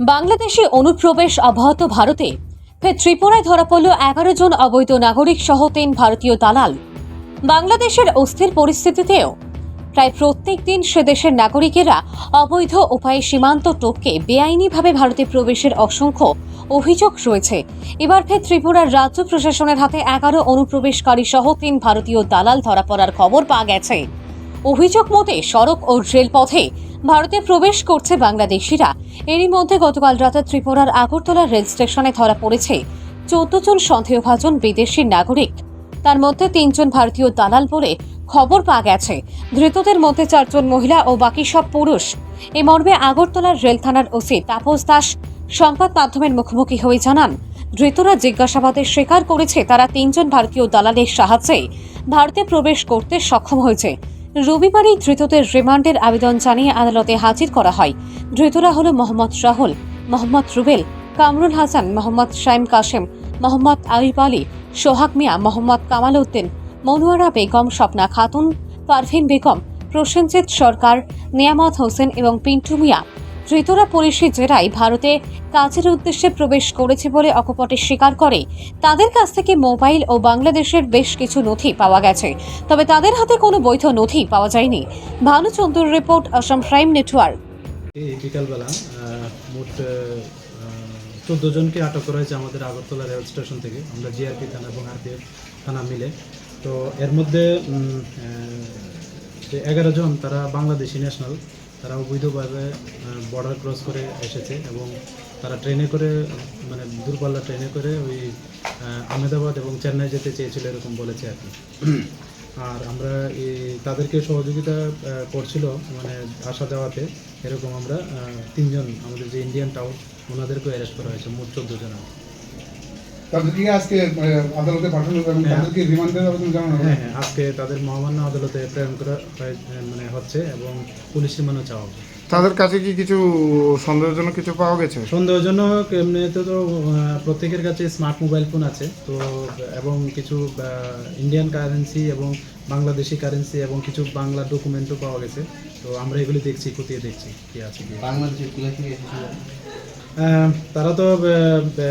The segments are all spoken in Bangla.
বাংলাদেশে অনুপ্রবেশ অব্যাহত ভারতে ফের ত্রিপুরায় ধরা পড়ল 11 জন অবৈধ নাগরিক সহ 3 ভারতীয় দালাল। বাংলাদেশের অস্থির পরিস্থিতিতেও প্রায় প্রত্যেক দিন সে দেশের নাগরিকেরা অবৈধ উপায়ে সীমান্ত টপকে বেআইনিভাবে ভারতে প্রবেশের অসংখ্য অভিযোগ রয়েছে। এবার ফের ত্রিপুরার রাজ্য প্রশাসনের হাতে 11 অনুপ্রবেশকারী সহ 3 ভারতীয় দালাল ধরা পড়ার খবর পাওয়া গেছে। অভিযোগ মতে সড়ক ও রেলপথে ভারতে প্রবেশ করছে বাংলাদেশিরা। এরই মধ্যে গতকাল রাতে ত্রিপুরার আগরতলা রেল স্টেশনে ধরা পড়েছে 14 জন সন্দেহভাজন বিদেশি নাগরিক। তার মধ্যে 3 জন ভারতীয় দালাল বলে খবর পাওয়া গেছে। ধৃতদের মধ্যে 4 জন মহিলা ও বাকি সব পুরুষ। এ মর্মে আগরতলার রেল থানার ওসি তাপস দাস সংবাদ মাধ্যমের মুখোমুখি হয়ে জানান, ধৃতরা জিজ্ঞাসাবাদে স্বীকার করেছে তারা 3 জন ভারতীয় দালালের সাহায্যে ভারতে প্রবেশ করতে সক্ষম হয়েছে। রবিবারই ধৃতদের রিমান্ডের আবেদন জানিয়ে আদালতে হাজির করা হয়। ধৃতরা হল মোহাম্মদ রাহুল, মোহাম্মদ রুবেল, কামরুল হাসান, মোহাম্মদ শাইম কাশেম, মোহাম্মদ আইব আলী, সোহাগ মিয়া, মোহাম্মদ কামাল উদ্দিন, মনোয়ারা বেগম, স্বপ্না খাতুন, পারভিন বেগম, প্রসেনজিৎ সরকার, নিয়ামত হোসেন এবং পিন্টু মিয়া। ধৃতরা পুলিশি জেরায় ভারতে কাজের উদ্দেশ্যে প্রবেশ করেছে বলে অকপটে স্বীকার করে। তাদের কাছ থেকে মোবাইল ও বাংলাদেশের বেশ কিছু নথি পাওয়া গেছে, তবে তাদের হাতে কোনো বৈধ নথি পাওয়া যায়নি। ভানুচন্দ্র রিপোর্ট, আসাম প্রাইম নেটওয়ার্ক। এই বিকালবেলা মোট 14 জনকে আটক করা হয়েছে আমাদের আগরতলা রেল স্টেশন থেকে। আমরা জিআরপি থানা এবং আরপিএফ থানা মিলে। তো এর মধ্যে যে 11 জন তারা বাংলাদেশি ন্যাশনাল, তারা অবৈধভাবে বর্ডার ক্রস করে এসেছে এবং তারা ট্রেনে করে, মানে দূরপাল্লা ট্রেনে করে ওই আহমেদাবাদ এবং চেন্নাই যেতে চেয়েছিল এরকম বলেছে আর কি। আর আমরা তাদেরকে সহযোগিতা করছিল মানে আসা যাওয়াতে। এরকম আমরা 3 জন আমাদের যে ইন্ডিয়ান টাউন ওনাদেরকেও অ্যারেস্ট করা হয়েছে, মোট 14 জন। তাদেরকে আজকে আদালতে পাঠানো এবং তাদেরকে রিমান্ডের আবেদন জানানো হবে। হ্যাঁ, আজকে তাদের মহামান্য আদালতে প্রেরণ করা মানে হচ্ছে এবং পুলিশ রিমান্ডও চাওয়া হবে। তাদের কাছে কি কিছু সন্দেহজনক কিছু পাওয়া গেছে? সন্দেহজনক এমনিতে তো প্রত্যেকের কাছে স্মার্ট মোবাইল ফোন আছে তো, এবং কিছু ইন্ডিয়ান কারেন্সি এবং বাংলাদেশি কারেন্সি এবং কিছু বাংলা ডকুমেন্টও পাওয়া গেছে। তো আমরা এগুলি দেখছি, খতিয়ে দেখছি কি আছে। বাংলাদেশের কোথা থেকে এসেছিল? তারা তো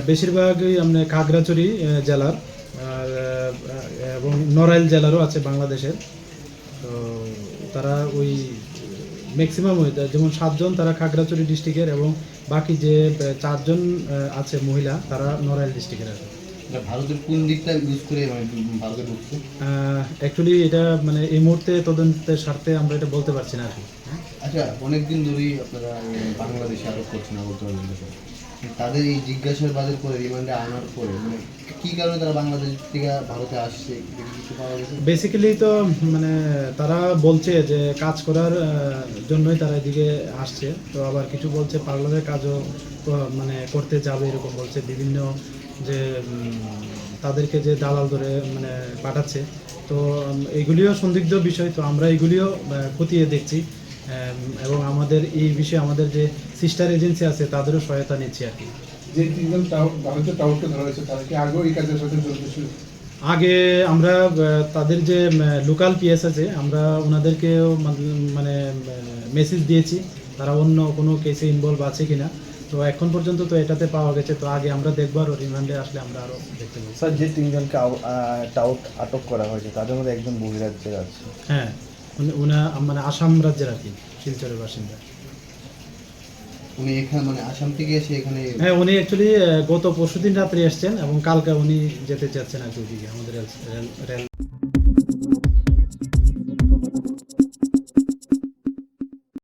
বেশিরভাগই আমরা খাগড়াছড়ি জেলার আর এবং নড়াইল জেলারও আছে বাংলাদেশের। তো তারা ওই ম্যাক্সিমাম যেমন 7 জন তারা খাগড়াছড়ি ডিস্ট্রিক্টের এবং বাকি যে 4 জন আছে মহিলা তারা নড়াইল ডিস্ট্রিক্টের আছে। ভারতের কোন দিকটা ইউজ করে মানে ভারতে ঢুকছে? অ্যাকচুয়ালি এটা মানে এই মুহূর্তে তদন্তের স্বার্থে আমরা এটা বলতে পারছি না আর কি। আচ্ছা, অনেকদিন ধরেই আপনারা বাংলাদেশে আটক করছেন আগরতলা রেলওয়ে। তাদের এই জিজ্ঞাসাবাদের পরে রিমান্ডে আনার পরে মানে কী কারণে তারা বাংলাদেশ থেকে ভারতে আসছে কিছু পাওয়া গেছে? বেসিক্যালি তো মানে তারা বলছে যে কাজ করার জন্যই তারা এদিকে আসছে। তো আবার কিছু বলছে পার্লারের কাজও মানে করতে যাবে এরকম বলছে। বিভিন্ন যে তাদেরকে যে দালাল ধরে মানে পাঠাচ্ছে, তো এগুলিও সন্দিগ্ধ বিষয়। তো আমরা এগুলিও খতিয়ে দেখছি এবং আমাদের এই বিষয়ে আমাদের যে সিস্টার এজেন্সি আছে তাদেরও সহায়তা নিচ্ছি আর কি। যে 3 জন ভারতীয় টাউটকে ধরা হয়েছে তারা কি আগেও এই কাজের সাথে জড়িত ছিল? আগে আমরা তাদের যে লোকাল পিএস আছে আমরা ওনাদেরকেও মানে মেসেজ দিয়েছি তারা অন্য কোনো কেসে ইনভলভ আছে কিনা। তো এখন পর্যন্ত তো এটাতে পাওয়া গেছে। তো আগে আমরা দেখবো আর রিমান্ডে আসলে আমরা আরও দেখতে পাবো। স্যার, যে 3 জনকে আটক করা হয়েছে তাদের মধ্যে একজন বহিরাজ্যের আছে। হ্যাঁ, উনি মানে আসাম রাজ্যের আর কি, শিলচরের বাসিন্দা। উনি এখানে মানে আসাম থেকে এসে এখানে? হ্যাঁ, উনি অ্যাকচুয়ালি গত পরশুদিন রাত্রে এসছেন এবং কালকে উনি যেতে চাচ্ছেন আর কি ওদিকে আমাদের রেল